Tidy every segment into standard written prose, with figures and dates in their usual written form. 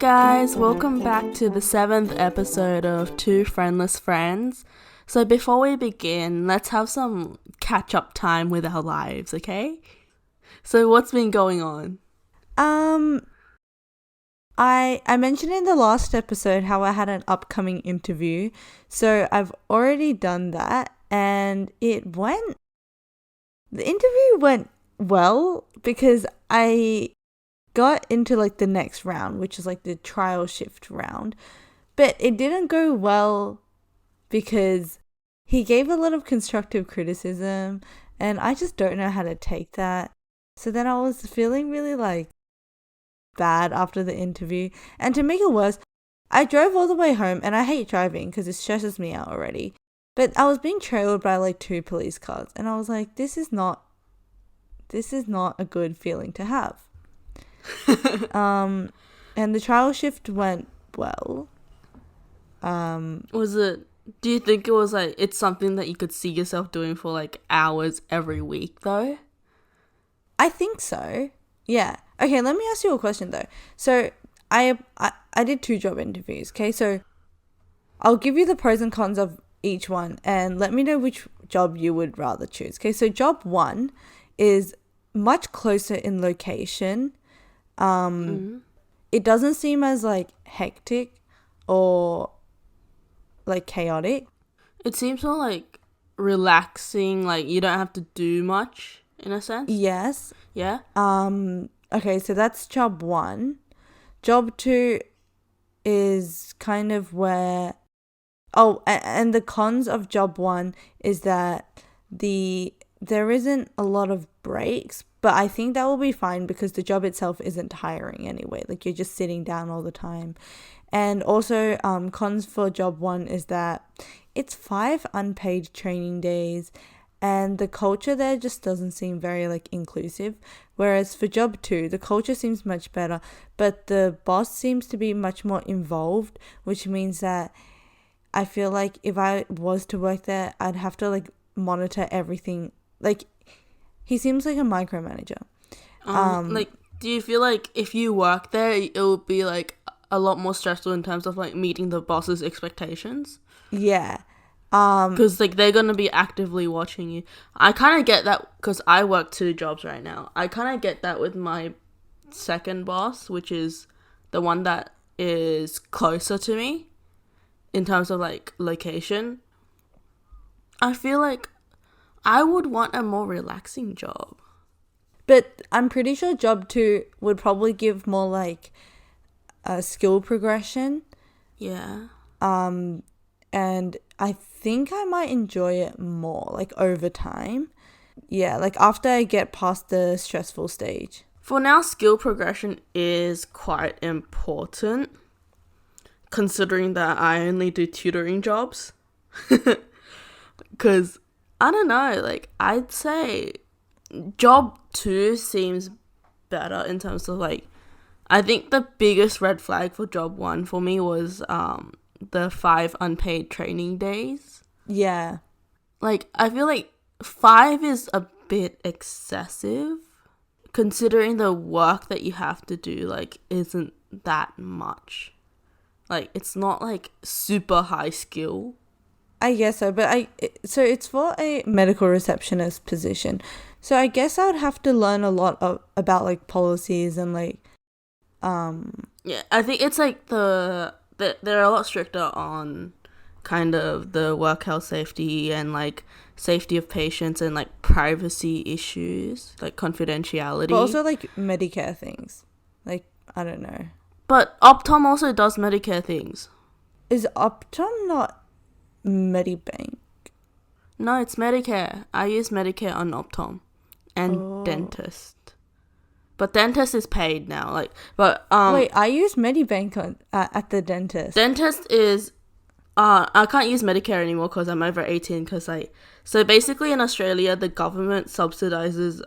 guys, welcome back to the 7th episode of Two Friendless Friends. So before we begin, let's have some catch-up time with our lives, okay? So what's been going on? I mentioned in the last episode how I had an upcoming interview. So I've already done that and the interview went well because I got into like the next round, which is like the trial shift round. But it didn't go well because he gave a lot of constructive criticism and I just don't know how to take that. So then I was feeling really like bad after the interview. And to make it worse, I drove all the way home and I hate driving because it stresses me out already. But I was being trailed by like 2 police cars and I was like, this is not a good feeling to have. And the trial shift went well. Do you think it was like, it's something that you could see yourself doing for like hours every week though? I think so. Yeah. Okay, let me ask you a question though. So I did 2 job interviews, okay? So I'll give you the pros and cons of each one and let me know which job you would rather choose. Okay, so job 1 is much closer in location. It doesn't seem as like hectic or like chaotic. It seems more like relaxing, like you don't have to do much in a sense. Yes. Yeah. Okay, so that's job 1. Job 2 is kind of where and the cons of job 1 is that there isn't a lot of breaks, but I think that will be fine because the job itself isn't tiring anyway. Like you're just sitting down all the time. And also cons for job 1 is that it's 5 unpaid training days and the culture there just doesn't seem very like inclusive. Whereas for job 2, the culture seems much better, but the boss seems to be much more involved, which means that I feel like if I was to work there, I'd have to like monitor everything. Like he seems like a micromanager. Like, do you feel like if you work there, it would be like a lot more stressful in terms of like meeting the boss's expectations? Yeah. Because like they're gonna be actively watching you. I kind of get that because I work 2 jobs right now. I kind of get that with my second boss, which is the one that is closer to me in terms of like location. I feel like I would want a more relaxing job. But I'm pretty sure job 2 would probably give more like a skill progression. Yeah. And I think I might enjoy it more like over time. Yeah, like after I get past the stressful stage. For now, skill progression is quite important considering that I only do tutoring jobs. Because I don't know, like I'd say job 2 seems better in terms of like, I think the biggest red flag for job 1 for me was the 5 unpaid training days. Yeah. Like I feel like 5 is a bit excessive considering the work that you have to do like isn't that much. Like it's not like super high skill. I guess so, but so it's for a medical receptionist position. So I guess I would have to learn a lot about like policies and like Yeah, I think it's like they're a lot stricter on kind of the work health safety and like safety of patients and like privacy issues, like confidentiality. But also like Medicare things. Like I don't know. But Optom also does Medicare things. Is Optom not Medibank? No, it's Medicare. I use Medicare on Optom and dentist. But dentist is paid now. Like, but wait, I use Medibank at the dentist. Dentist is I can't use Medicare anymore because I'm over 18. So basically in Australia, the government subsidizes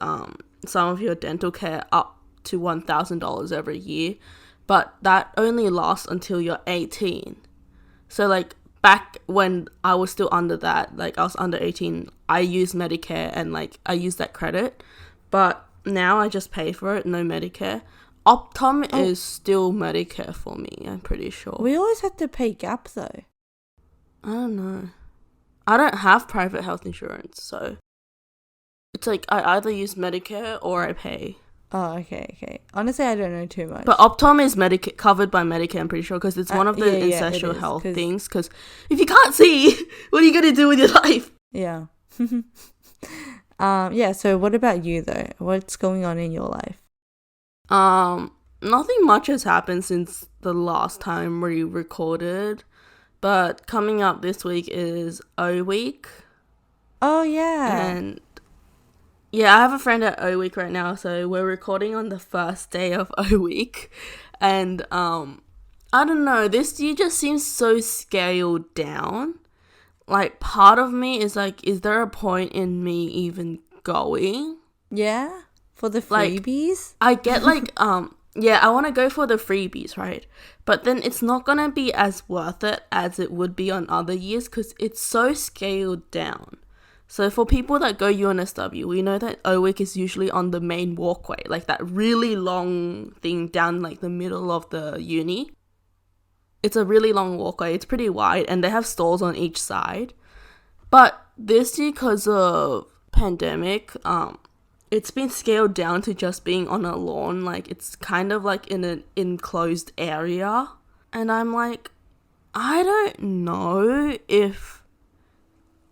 some of your dental care up to $1,000 every year, but that only lasts until you're 18. So like back when I was still under that, like I was under 18, I used Medicare and like I used that credit, but now I just pay for it, no Medicare. Optum is still Medicare for me, I'm pretty sure. We always had to pay Gap though. I don't know. I don't have private health insurance, so it's like I either use Medicare or I pay. Oh, okay. Honestly, I don't know too much. But Optum is covered by Medicare, I'm pretty sure, because it's one of the essential health things. Because if you can't see, what are you going to do with your life? Yeah. So what about you, though? What's going on in your life? Nothing much has happened since the last time we recorded. But coming up this week is O Week. Oh, yeah. And yeah, I have a friend at O Week right now, so we're recording on the first day of O Week. And I don't know, this year just seems so scaled down. Like, part of me is like, is there a point in me even going? Yeah? For the freebies? Like, I get like, yeah, I want to go for the freebies, right? But then it's not going to be as worth it as it would be on other years because it's so scaled down. So for people that go UNSW, we know that O Week is usually on the main walkway, like that really long thing down like the middle of the uni. It's a really long walkway. It's pretty wide and they have stalls on each side. But this year, because of pandemic, it's been scaled down to just being on a lawn. Like, it's kind of like in an enclosed area. And I'm like, I don't know if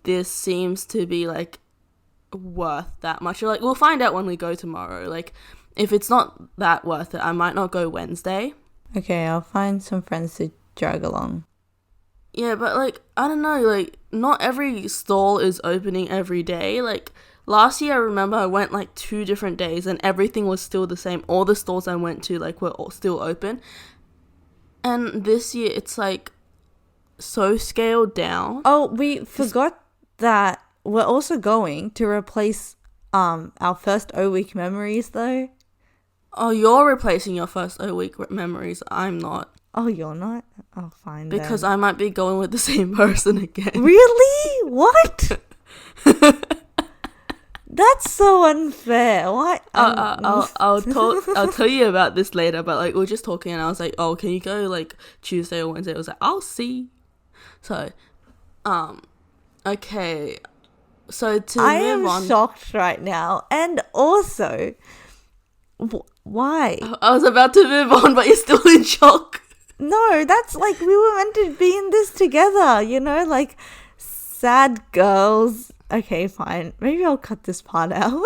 this seems to be like worth that much. Like, we'll find out when we go tomorrow. Like, if it's not that worth it, I might not go Wednesday. Okay, I'll find some friends to drag along. Yeah, but like, I don't know, like, not every stall is opening every day. Like, last year I remember I went like 2 different days and everything was still the same. All the stalls I went to like were all still open. And this year it's like so scaled down. Oh, we forgot that we're also going to replace our first O Week memories though. Oh, you're replacing your first O Week memories. I'm not. Oh, you're not? Oh, fine. Because I might be going with the same person again. Really? What? That's so unfair. What? I'll tell you about this later. But like, we were just talking, and I was like, "Oh, can you go like Tuesday or Wednesday?" I was like, "I'll see." So, okay. So I am shocked right now, and also, why? I was about to move on, but you're still in shock. No, that's like, we were meant to be in this together, you know, like sad girls. Okay, fine. Maybe I'll cut this part out.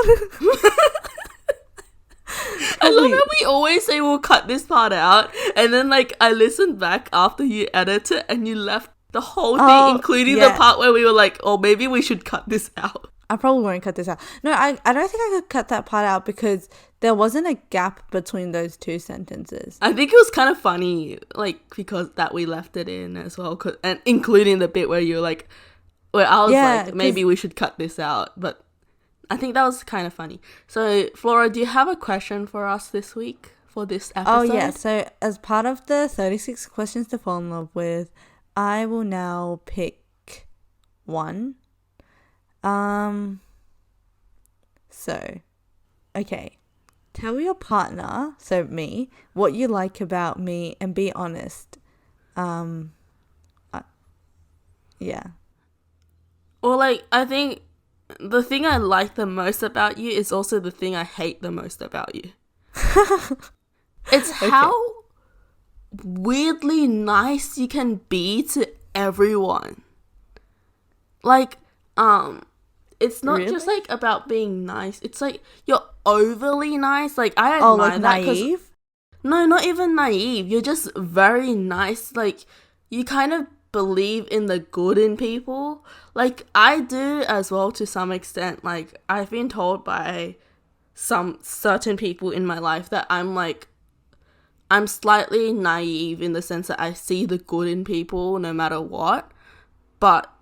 I love how we always say we'll cut this part out, and then like I listened back after you edit it, and you left the whole thing, including the part where we were like, "Oh, maybe we should cut this out." I probably won't cut this out. No, I don't think I could cut that part out because there wasn't a gap between those 2 sentences. I think it was kind of funny, like, because that we left it in as well, and including the bit where you're like, where I was like, maybe we should cut this out, but I think that was kind of funny. So, Flora, do you have a question for us this week for this episode? Oh, yeah. So, as part of the 36 questions to fall in love with, I will now pick one. So, okay. Tell your partner, so me, what you like about me and be honest. Yeah. Well, like, I think the thing I like the most about you is also the thing I hate the most about you. It's how weirdly nice you can be to everyone. Like, it's not just like about being nice. It's like you're overly nice. Like, I admire like that. naive? No, not even naive. You're just very nice. Like, you kind of believe in the good in people. Like, I do as well to some extent. Like, I've been told by some certain people in my life that I'm slightly naive in the sense that I see the good in people no matter what. But,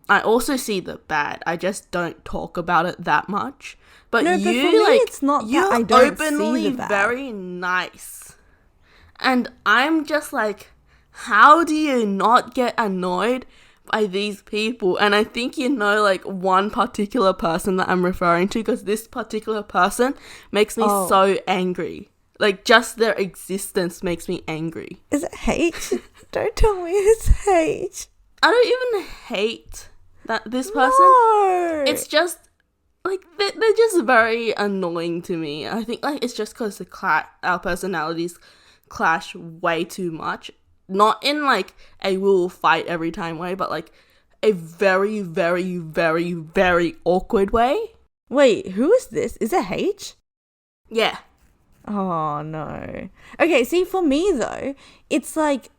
I also see the bad. I just don't talk about it that much. But no, you, but for me, like, it's not you're that I don't openly see the bad. very nice. And I'm just like, how do you not get annoyed by these people? And I think you know, like, one particular person that I'm referring to, because this particular person makes me so angry. Like, just their existence makes me angry. Is it hate? Don't tell me it's hate. I don't even hate this person. No. It's just, like, they're just very annoying to me. I think, like, it's just because our personalities clash way too much. Not in, like, a we will fight every time way, but, like, a very, very, very, very awkward way. Wait, who is this? Is it H? Yeah. Oh, no. Okay, see, for me, though, it's like,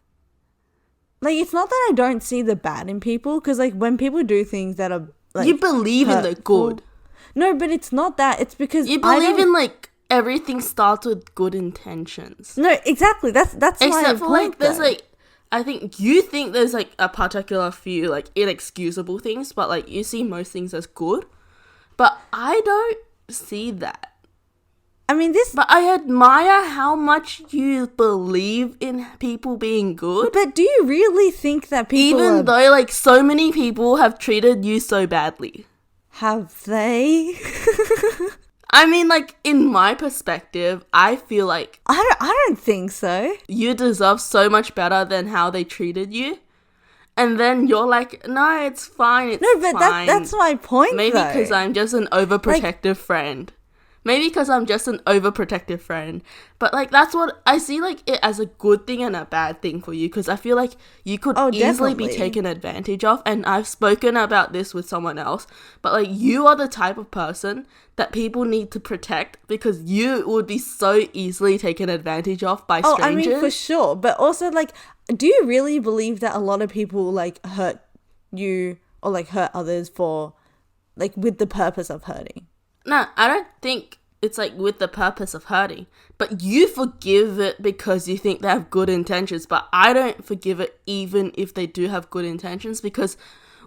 it's not that I don't see the bad in people, because, like, when people do things that are, like, you believe in the good. No, but it's not that. It's because you believe in, like, everything starts with good intentions. No, exactly. That's Except my for, point, like, there's, though. like, I think you think there's, like, a particular few, like, inexcusable things, but, like, you see most things as good. But I don't see that. I mean, But I admire how much you believe in people being good. But do you really think that people Even though, like, so many people have treated you so badly. Have they? I mean, like, in my perspective, I feel like I don't think so. you deserve so much better than how they treated you. And then you're like, no, it's fine, it's No, but fine. that's my point, Maybe though. because I'm just an overprotective friend. Maybe because I'm just an overprotective friend. But, like, that's what I see, like, it as a good thing and a bad thing for you. Because I feel like you could easily be taken advantage of. And I've spoken about this with someone else. But, like, you are the type of person that people need to protect. Because you would be so easily taken advantage of by strangers. I mean, for sure. But also, like, do you really believe that a lot of people, like, hurt you or, like, hurt others for, like, with the purpose of hurting? No, I don't think it's, like, with the purpose of hurting. But you forgive it because you think they have good intentions. But I don't forgive it even if they do have good intentions. Because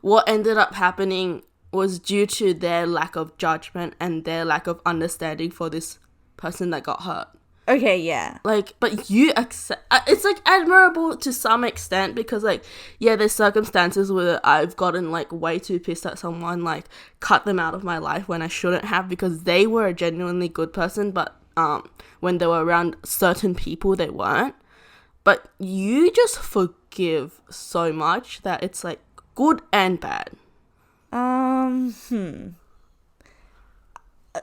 what ended up happening was due to their lack of judgment and their lack of understanding for this person that got hurt. Okay, yeah. Like, but you accept... It's, like, admirable to some extent because, like, yeah, there's circumstances where I've gotten, like, way too pissed at someone, like, cut them out of my life when I shouldn't have because they were a genuinely good person, but when they were around certain people, they weren't. But you just forgive so much that it's, like, good and bad.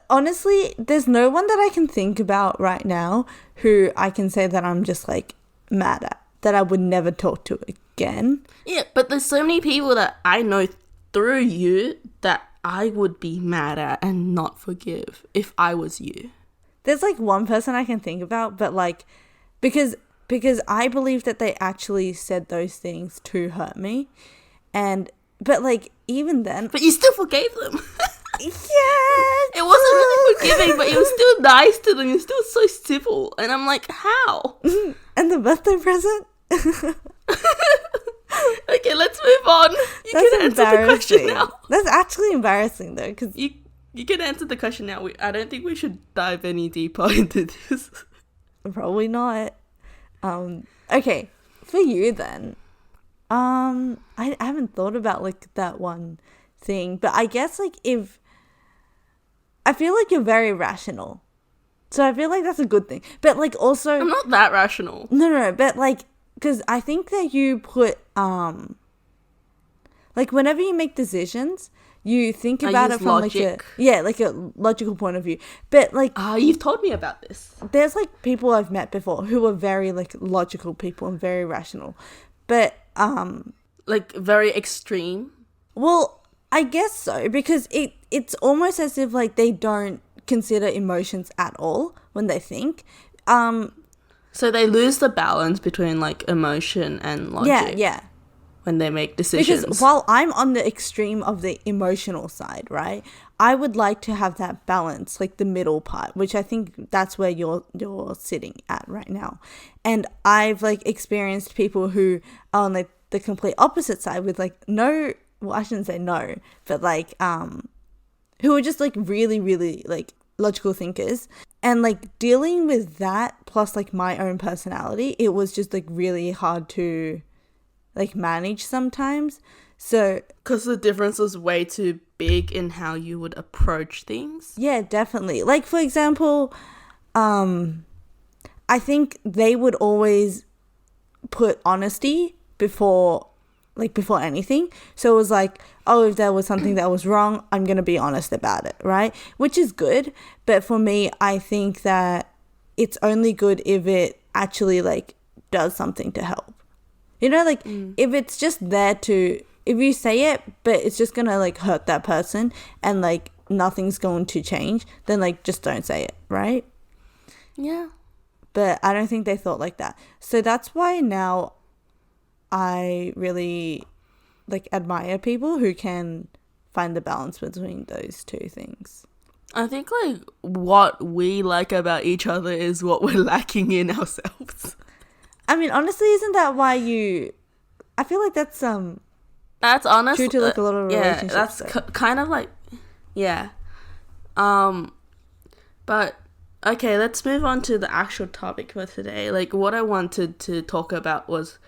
Honestly, there's no one that I can think about right now who I can say that I'm just, like, mad at, that I would never talk to again. Yeah, but there's so many people that I know through you that I would be mad at and not forgive if I was you. There's, like, one person I can think about, but, like, because I believe that they actually said those things to hurt me. But, like, even then... But you still forgave them. Yes! It wasn't really forgiving, but you were still nice to them. You're still so civil. And I'm like, how? And the birthday present? Okay, let's move on. You can answer the question now. That's actually embarrassing, though, because... You can answer the question now. I don't think we should dive any deeper into this. Probably not. Okay, for you then. I haven't thought about, like, that one thing, but I guess, like, if... I feel like you're very rational. So I feel like that's a good thing. But, like, also... I'm not that rational. No, but, like, because I think that you put, like, whenever you make decisions, you think about it from, logic. like a logical point of view. But, like... you've told me about this. There's, like, people I've met before who are very, like, logical people and very rational. But, like, very extreme? Well... I guess so, because it's almost as if, like, they don't consider emotions at all when they think. So they lose the balance between, like, emotion and logic. Yeah. When they make decisions. Because while I'm on the extreme of the emotional side, right, I would like to have that balance, like the middle part, which I think that's where you're sitting at right now. And I've, like, experienced people who are on, like, the complete opposite side with, like, no... Well, I shouldn't say no, but, like, who are just, like, really, really, like, logical thinkers. And, like, dealing with that plus, like, my own personality, it was just, like, really hard to, like, manage sometimes. So... Because the difference was way too big in how you would approach things? Yeah, definitely. Like, for example, I think they would always put honesty before anything. So it was like, oh, if there was something that was wrong, I'm going to be honest about it, right? Which is good. But for me, I think that it's only good if it actually like does something to help. You know, like if it's just there to, if you say it, but it's just going to like hurt that person and like nothing's going to change, then like just don't say it, right? Yeah. But I don't think they thought like that. So that's why now I really like admire people who can find the balance between those two things. I think like what we like about each other is what we're lacking in ourselves. I mean, honestly, isn't that why I feel like that's honest. true to like a lot of relationships. Yeah, that's kind of like, yeah. But okay, let's move on to the actual topic for today. Like what I wanted to talk about was,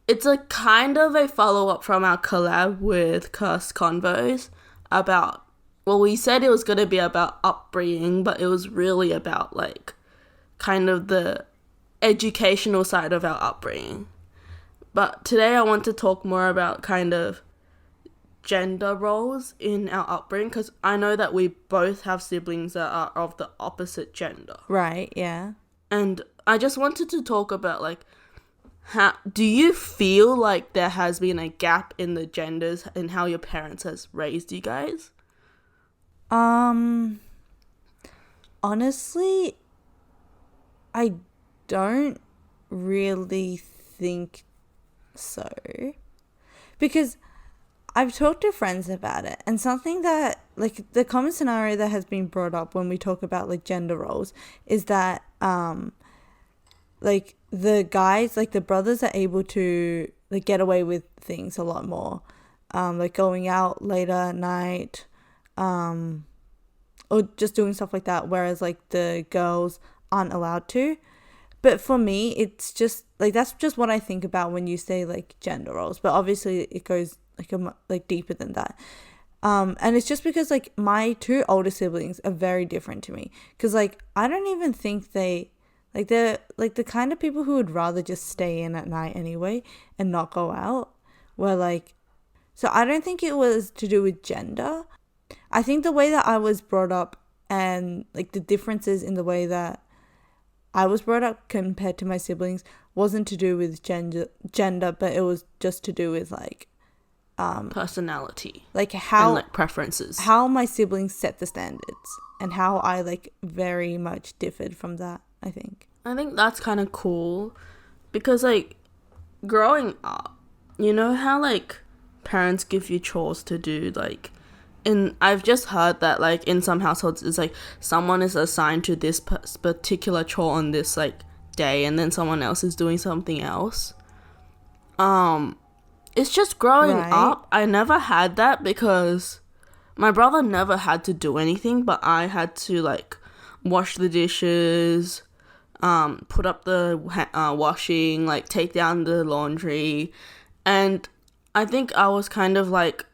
it's a kind of a follow-up from our collab with Cursed Convos about, well, we said it was going to be about upbringing, but it was really about like kind of the educational side of our upbringing. But today I want to talk more about kind of gender roles in our upbringing, because I know that we both have siblings that are of the opposite gender. Right, yeah. And I just wanted to talk about like, how do you feel like there has been a gap in the genders in how your parents has raised you guys? Honestly, I don't really think so. Because I've talked to friends about it, and something that, like, the common scenario that has been brought up when we talk about, like, gender roles is that, like, the guys, like, the brothers are able to, like, get away with things a lot more. Like, going out later at night, or just doing stuff like that, whereas, like, the girls aren't allowed to. But for me, it's just, like, that's just what I think about when you say, like, gender roles. But obviously, it goes, like deeper than that. And it's just because, like, my two older siblings are very different to me. Because, like, I don't even think they're, like, the kind of people who would rather just stay in at night anyway and not go out. Where, like, so I don't think it was to do with gender. I think the way that I was brought up and, like, the differences in the way that I was brought up compared to my siblings wasn't to do with gender, but it was just to do with, like, personality, like how, and like preferences, how my siblings set the standards, and how I, like, very much differed from that. I think that's kind of cool, because, like, growing up, you know how, like, parents give you chores to do, like, I've just heard that, like, in some households it's like someone is assigned to this particular chore on this, like, day, and then someone else is doing something else. It's just growing up, I never had that, because my brother never had to do anything, but I had to, like, wash the dishes, put up the washing, like, take down the laundry. And I think I was kind of like,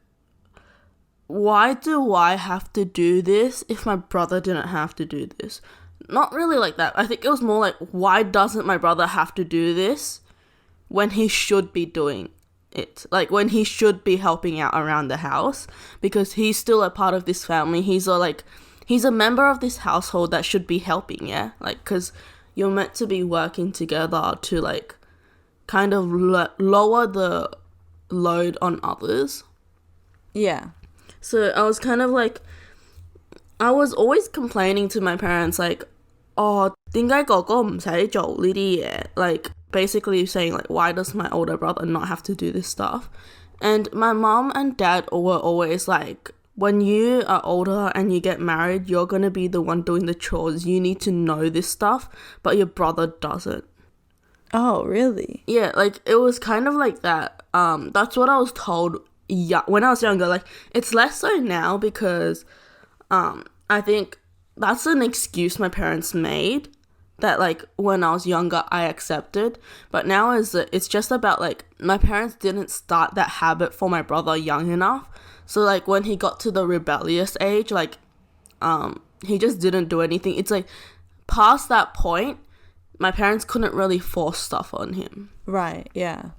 why do I have to do this if my brother didn't have to do this? Not really like that. I think it was more like, why doesn't my brother have to do this when he should be doing it? Like, when he should be helping out around the house, because he's still a part of this family. He's a member of this household that should be helping, yeah? Like, because you're meant to be working together to, like, kind of lower the load on others. Yeah. So I was kind of like, I was always complaining to my parents, like, oh, 點解哥哥唔使做呢啲嘢? Like, basically saying, like, why does my older brother not have to do this stuff? And my mom and dad were always like, when you are older and you get married, you're going to be the one doing the chores. You need to know this stuff, but your brother doesn't. Oh, really? Yeah, like, it was kind of like that. That's what I was told when I was younger. Like, it's less so now, because I think that's an excuse my parents made that, like, when I was younger I accepted, but now it's just about, like, my parents didn't start that habit for my brother young enough. So, like, when he got to the rebellious age, like, he just didn't do anything. It's like, past that point, my parents couldn't really force stuff on him. Right, yeah.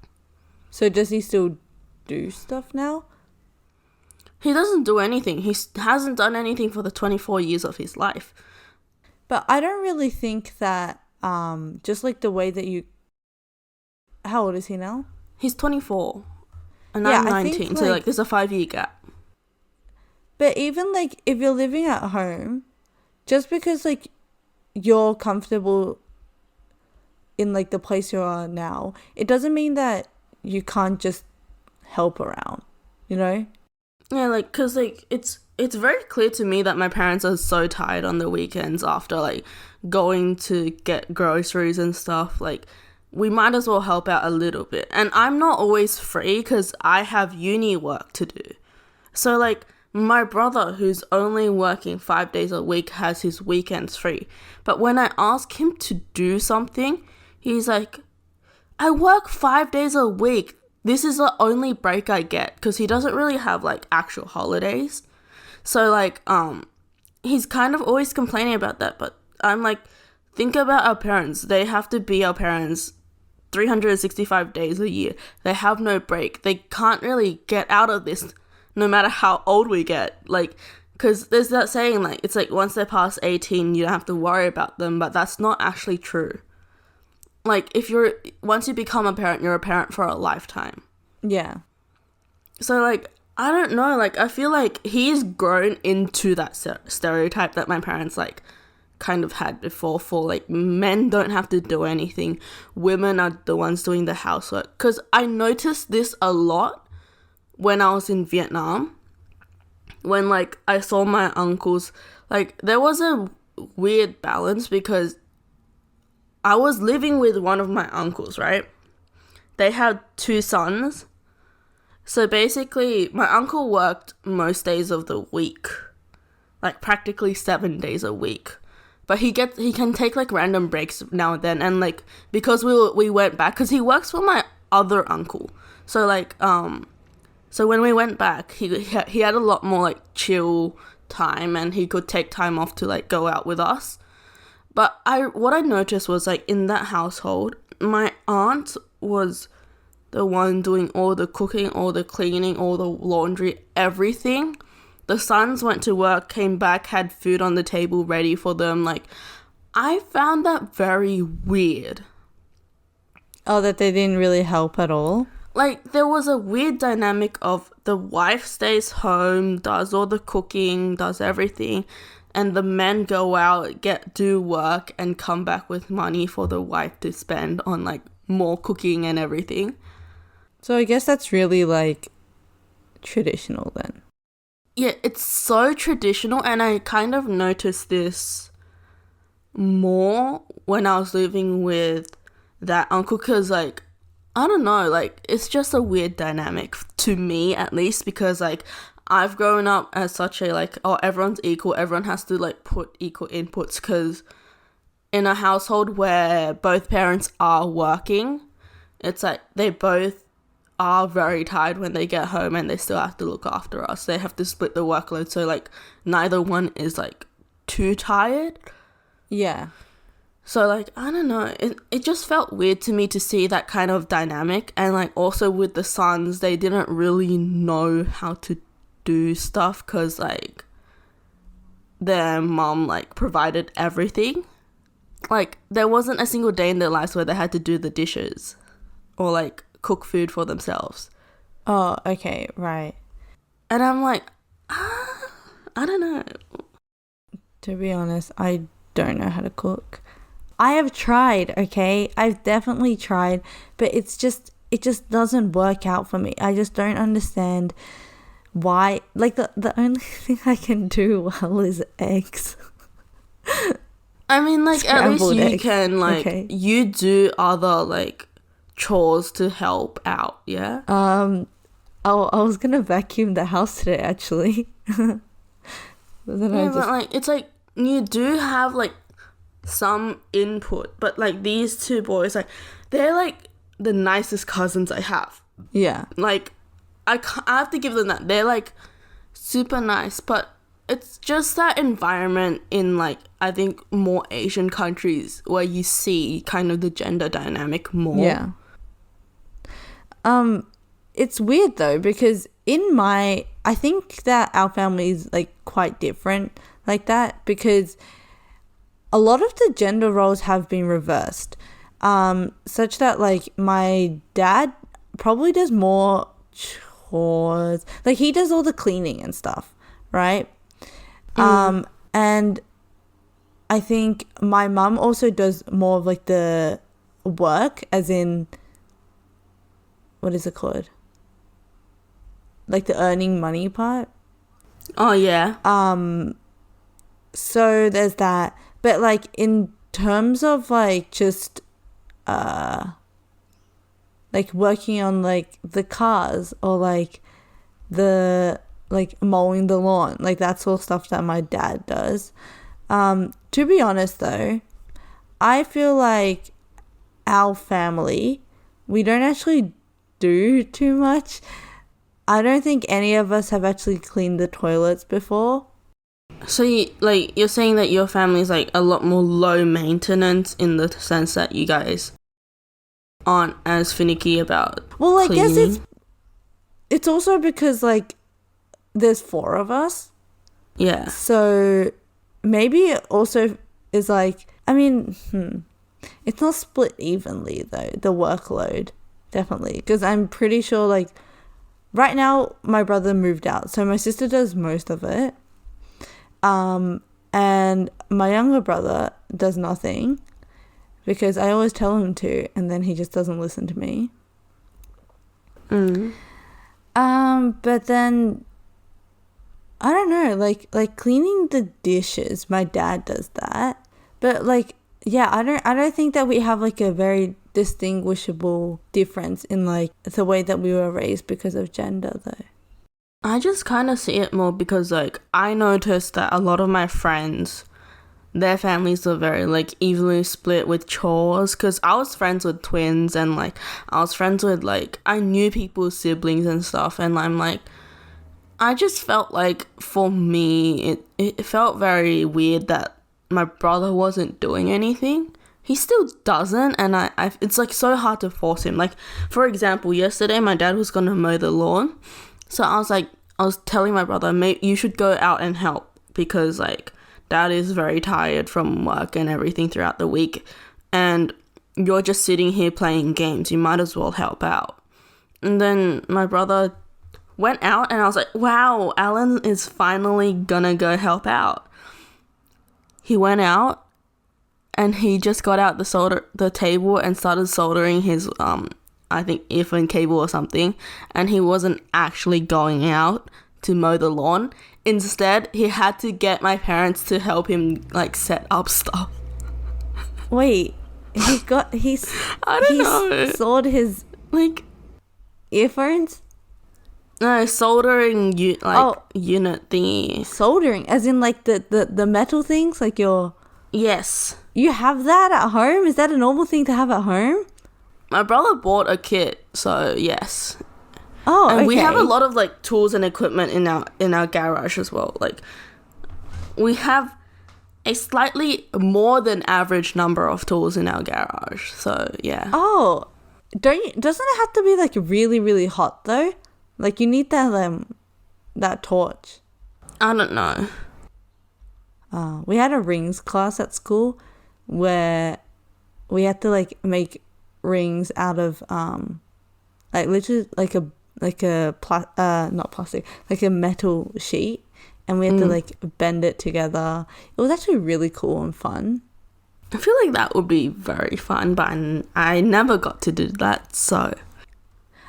So does he still do stuff now? He doesn't do anything. He hasn't done anything for the 24 years of his life. But I don't really think that, just like the way that you... How old is he now? He's 24. And Yeah, I'm I think, 19. So, like, there's a 5-year gap. But even, like, if you're living at home, just because, like, you're comfortable in, like, the place you are now, it doesn't mean that you can't just help around, you know? Yeah, like, because, like, it's very clear to me that my parents are so tired on the weekends after, like, going to get groceries and stuff. Like, we might as well help out a little bit. And I'm not always free because I have uni work to do. So, like, my brother, who's only working 5 days a week, has his weekends free. But when I ask him to do something, he's like, I work 5 days a week. This is the only break I get, because he doesn't really have, like, actual holidays. So, like, he's kind of always complaining about that. But I'm like, think about our parents. They have to be our parents 365 days a year. They have no break. They can't really get out of this no matter how old we get. Like, because there's that saying, like, it's like once they're past 18, you don't have to worry about them. But that's not actually true. Like, once you become a parent, you're a parent for a lifetime. Yeah. So, like, I don't know. Like, I feel like he's grown into that stereotype that my parents, like, kind of had before for, like, men don't have to do anything. Women are the ones doing the housework. Because I noticed this a lot when I was in Vietnam. When, like, I saw my uncles. Like, there was a weird balance because I was living with one of my uncles, right? They had 2 sons. So basically, my uncle worked most days of the week. Like, practically 7 days a week. But he can take, like, random breaks now and then. And, like, because we went back, because he works for my other uncle. So, like, so when we went back, he had a lot more, like, chill time. And he could take time off to, like, go out with us. But what I noticed was, like, in that household, my aunt was the one doing all the cooking, all the cleaning, all the laundry, everything. The sons went to work, came back, had food on the table ready for them. Like, I found that very weird. Oh, that they didn't really help at all? Like, there was a weird dynamic of the wife stays home, does all the cooking, does everything, and the men go out, do work, and come back with money for the wife to spend on, like, more cooking and everything. So I guess that's really, like, traditional then. Yeah, it's so traditional, and I kind of noticed this more when I was living with that uncle, because, like, I don't know, like, it's just a weird dynamic to me, at least, because, like, I've grown up as such a, like, oh, everyone's equal, everyone has to, like, put equal inputs, because in a household where both parents are working, it's like they both are very tired when they get home and they still have to look after us. They have to split the workload, so, like, neither one is, like, too tired. Yeah. So, like, I don't know, it just felt weird to me to see that kind of dynamic. And, like, also with the sons, they didn't really know how to do stuff because, like, their mom, like, provided everything. Like, there wasn't a single day in their lives where they had to do the dishes or, like, cook food for themselves. Oh, okay, right. And I'm like, I don't know. To be honest, I don't know how to cook. I have tried, okay? I've definitely tried, but it just doesn't work out for me. I just don't understand why. Like, the only thing I can do well is eggs. I mean, like, at least Scrambled you eggs. can, like, Okay. you do other, like, chores to help out, yeah? I was gonna vacuum the house today, actually. But then Yeah, but, like, it's like, you do have, like, some input, but, like, these 2 boys, like, they're, like, the nicest cousins I have. Yeah. Like, I have to give them that. They're, like, super nice, but it's just that environment in, like, I think more Asian countries where you see kind of the gender dynamic more. Yeah. It's weird though, because I think that our family is like quite different like that, because a lot of the gender roles have been reversed, such that like my dad probably does more chores, like he does all the cleaning and stuff, right? And I think my mum also does more of like the work, as in, what is it called? Like the earning money part. Oh, yeah. So there's that. But like in terms of like just like working on like the cars, or like the like mowing the lawn, like that's all stuff that my dad does. To be honest though, I feel like our family, we don't actually do too much. I don't think any of us have actually cleaned the toilets before. So you're saying that your family is like a lot more low maintenance, in the sense that you guys aren't as finicky about Well, I cleaning? guess it's also because like there's 4 of us. Yeah. So maybe it also is like, I mean, it's not split evenly though, the workload, definitely. Because I'm pretty sure like right now my brother moved out, so my sister does most of it. And my younger brother does nothing, because I always tell him to, and then he just doesn't listen to me. But then I don't know, like cleaning the dishes, my dad does that. But like, yeah, I don't think that we have like a very distinguishable difference in like the way that we were raised because of gender though. I just kind of see it more because, like, I noticed that a lot of my friends, their families are very, like, evenly split with chores, because I was friends with twins, and, like, I was friends with, like, I knew people's siblings and stuff, and I'm, like, I just felt like, for me, it felt very weird that my brother wasn't doing anything. He still doesn't, and I it's, like, so hard to force him. Like, for example, yesterday my dad was gonna mow the lawn. So I was telling my brother, maybe you should go out and help, because like dad is very tired from work and everything throughout the week, and you're just sitting here playing games. You might as well help out. And then my brother went out, and I was like, wow, Alan is finally gonna go help out. He went out, and he just got out the table and started soldering his I think earphone cable or something, and he wasn't actually going out to mow the lawn. Instead, he had to get my parents to help him like set up stuff. Wait, I don't know. Sold his like earphones? No, soldering unit thingy. Soldering, as in like the metal things, like your. Yes. You have that at home? Is that a normal thing to have at home? My brother bought a kit, so yes. Oh, and okay. we have a lot of like tools and equipment in our garage as well. Like, we have a slightly more than average number of tools in our garage. So yeah. Oh, doesn't it have to be like really really hot though? Like you need that torch. I don't know. We had a rings class at school where we had to like make rings out of like literally not plastic, like a metal sheet, and we had to like bend it together. It was actually really cool and fun. I feel like that would be very fun, but I never got to do that, so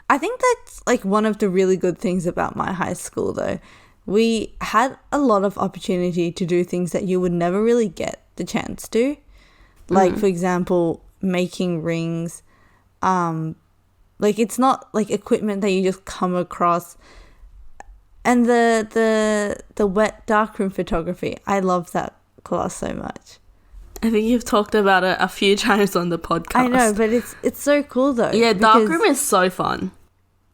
I think that's like one of the really good things about my high school though. We had a lot of opportunity to do things that you would never really get the chance to. Like for example, making rings. Like it's not like equipment that you just come across. And the wet darkroom photography, I love that class so much. I think you've talked about it a few times on the podcast. I know, but it's so cool though. Yeah, darkroom is so fun.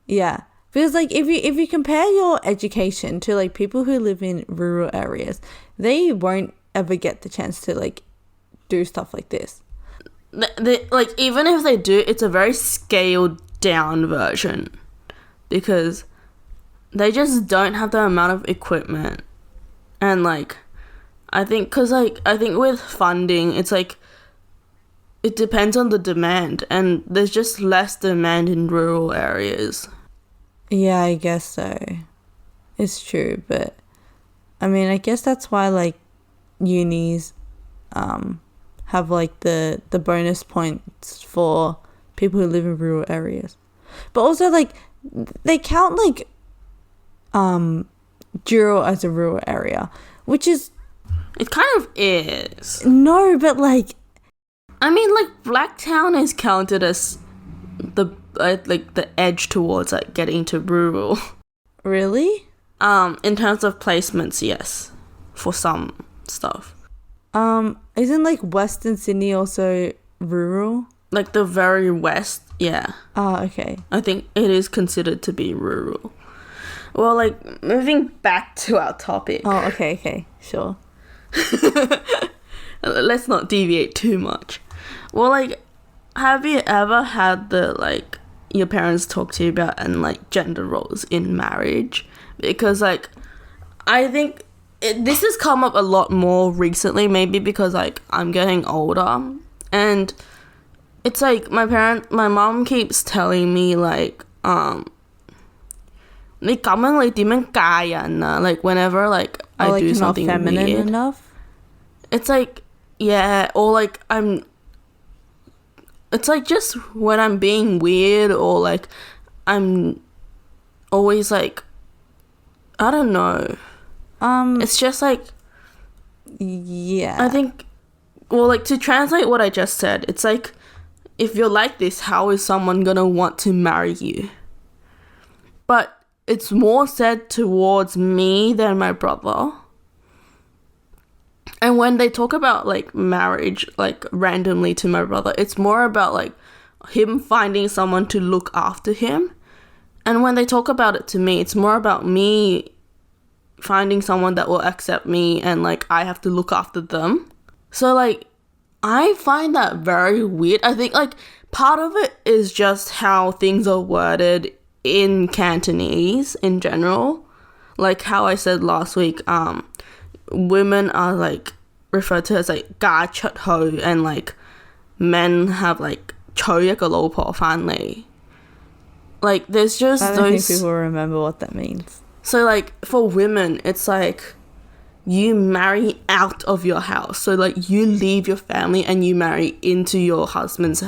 Yeah, Because like if you compare your education to like people who live in rural areas, they won't ever get the chance to like do stuff like this. Like, even if they do, it's a very scaled down version, because they just don't have the amount of equipment. And like, I think with funding, it's like, it depends on the demand, and there's just less demand in rural areas. Yeah, I guess so. It's true, but I mean, I guess that's why like unis have like the bonus points for people who live in rural areas. But also like they count like Juro as a rural area, which is, it kind of is. No, but like, I mean, like, Blacktown is counted as the like the edge towards like getting to rural. Really? In terms of placements, yes, for some stuff. Isn't like Western Sydney also rural? Like the very west, yeah. Oh, okay. I think it is considered to be rural. Well, like, moving back to our topic. Oh, okay, sure. Let's not deviate too much. Well, like, have you ever had like, your parents talk to you about, and like, gender roles in marriage? Because, like, I think this has come up a lot more recently, maybe because, like, I'm getting older, and it's like, my mom keeps telling me, like, 你咁樣你點樣嫁人啊? Like, whenever, like, I like, do something not feminine weird enough? It's like, yeah, or like it's like, just when I'm being weird, or like I'm always like, I don't know. It's just like, yeah. I think, well, like, to translate what I just said, it's like, if you're like this, how is someone gonna want to marry you? But it's more said towards me than my brother. And when they talk about, like, marriage, like, randomly to my brother, it's more about, like, him finding someone to look after him. And when they talk about it to me, it's more about me finding someone that will accept me, and, like, I have to look after them. So, like, I find that very weird. I think, like, part of it is just how things are worded in Cantonese in general. Like how I said last week, women are like referred to as like 嫁出去, and like men have like 娶一個老婆返嚟. Like, there's just I don't think people remember what that means. So like, for women, it's like you marry out of your house. So like, you leave your family and you marry into your husband's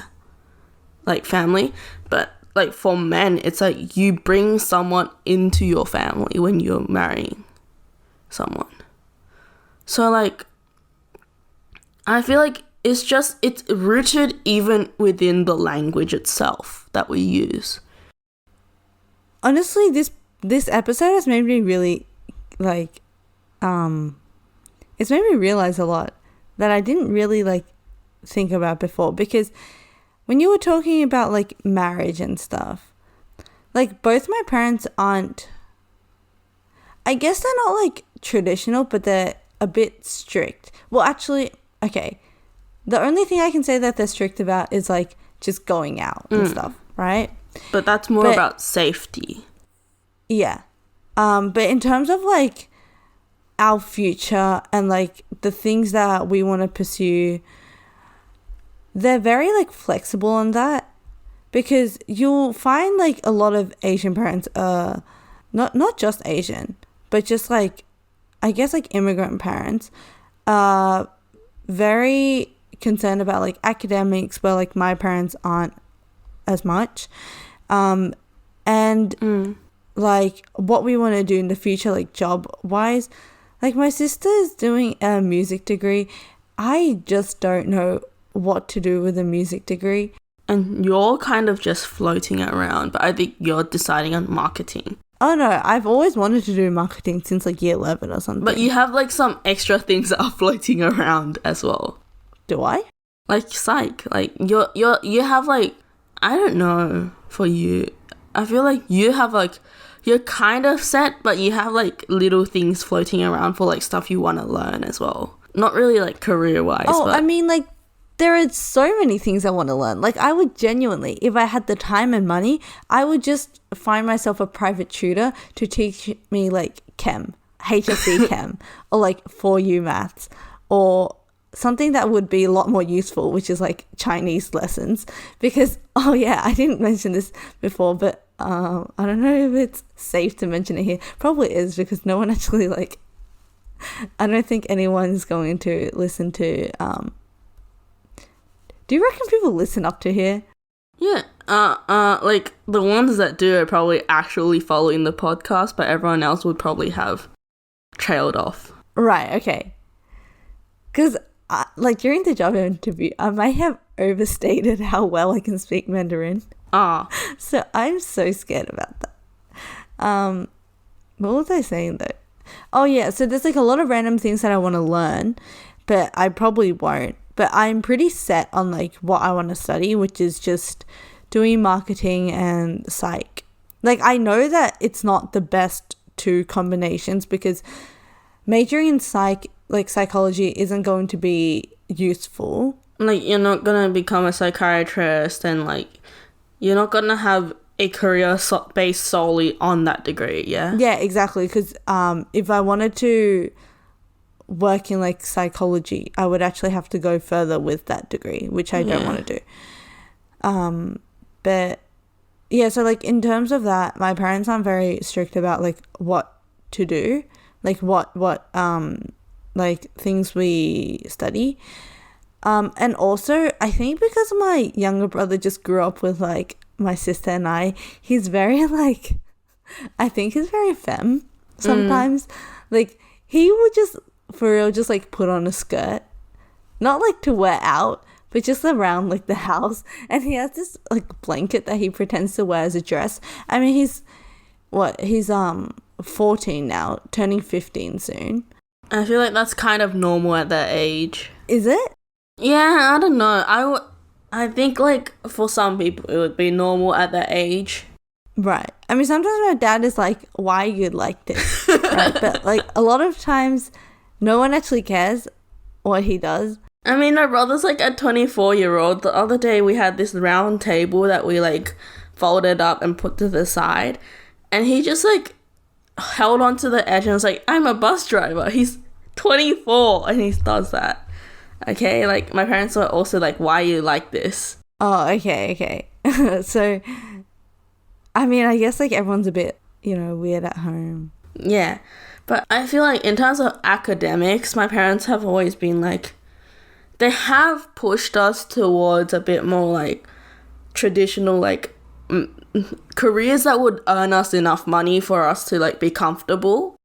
like family. But like, for men, it's like you bring someone into your family when you're marrying someone. So like, I feel like it's rooted even within the language itself that we use. Honestly, this episode has made me really like, it's made me realize a lot that I didn't really like think about before, because when you were talking about like marriage and stuff, like, both my parents aren't, I guess they're not like traditional, but they're a bit strict. Well, actually, okay, the only thing I can say that they're strict about is like just going out and stuff, right? But that's more about safety. Yeah. But in terms of like our future and like the things that we want to pursue, they're very like flexible on that, because you'll find like a lot of Asian parents, not just Asian, but just like, I guess like immigrant parents, very concerned about like academics, where like my parents aren't as much, and like what we want to do in the future, like job wise. Like, my sister is doing a music degree. I just don't know what to do with a music degree. And you're kind of just floating it around, but I think you're deciding on marketing. Oh no, I've always wanted to do marketing since like year 11 or something. But you have like some extra things that are floating around as well. Do I? Like psych, like you have like, I don't know for you, I feel like you have like, you're kind of set, but you have like little things floating around for like stuff you want to learn as well. Not really like career wise. Oh, but I mean, like, there are so many things I want to learn. Like, I would genuinely, if I had the time and money, I would just find myself a private tutor to teach me like chem, HSC chem, or like 4U maths, or something that would be a lot more useful, which is like Chinese lessons. Because, oh yeah, I didn't mention this before, but I don't know if it's safe to mention it here. Probably is, because no one actually like, I don't think anyone's going to listen to, do you reckon people listen up to here? Yeah, like the ones that do are probably actually following the podcast, but everyone else would probably have trailed off. Right, okay. Because, like, during the job interview, I might have overstated how well I can speak Mandarin. So I'm so scared about that. What was I saying, though? Oh, yeah, so there's, like, a lot of random things that I want to learn, but I probably won't. But I'm pretty set on, like, what I want to study, which is just doing marketing and psych. Like, I know that it's not the best two combinations, because majoring in psych, like psychology, isn't going to be useful. Like, you're not gonna become a psychiatrist, and like, you're not gonna have a career based solely on that degree. Yeah, exactly. Because if I wanted to work in like psychology, I would actually have to go further with that degree, which I don't want to do. But yeah, so like in terms of that, my parents aren't very strict about like what to do, like what like things we study. And also I think because my younger brother just grew up with like my sister and I, he's very like, I think he's very femme sometimes. Like he would just for real just like put on a skirt, not like to wear out, but just around like the house. And he has this like blanket that he pretends to wear as a dress. I mean, he's 14 now, turning 15 soon. I feel like that's kind of normal at that age. Is it? Yeah, I don't know. I think like for some people it would be normal at that age. Right. I mean, sometimes my dad is like, why you like this? Right? But like a lot of times no one actually cares what he does. I mean, my brother's like a 24-year-old. The other day we had this round table that we like folded up and put to the side, and he just like held onto the edge and was like, I'm a bus driver. He's 24 and he does that. Okay, like my parents were also like, why you like this? Oh, okay. So I mean, I guess like everyone's a bit, weird at home. Yeah, but I feel like in terms of academics, my parents have always been like, they have pushed us towards a bit more like traditional like careers that would earn us enough money for us to like be comfortable,